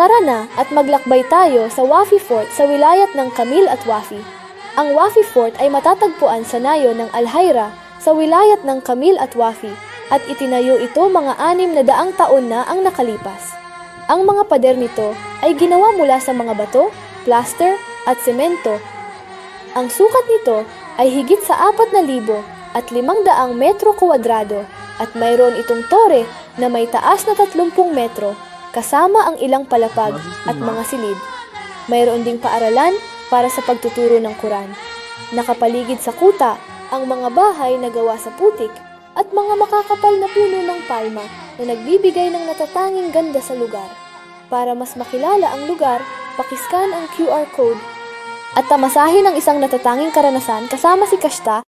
Tara na at maglakbay tayo sa Wafi Fort sa wilayat ng Camil at Wafi. Ang Wafi Fort ay matatagpuan sa nayo ng Al-Haira sa wilayat ng Camil at Wafi at itinayo ito mga 600 taon na ang nakalipas. Ang mga pader nito ay ginawa mula sa mga bato, plaster at semento. Ang sukat nito ay higit sa 4,500 metro kwadrado at mayroon itong tore na may taas na 30 metro kasama ang ilang palapag at mga silid. Mayroon ding paaralan para sa pagtuturo ng Quran. Nakapaligid sa kuta ang mga bahay na gawa sa putik at mga makakapal na puno ng palma na nagbibigay ng natatanging ganda sa lugar. Para mas makilala ang lugar, pakiskan ang QR code at tamasahin ang isang natatanging karanasan kasama si Kashta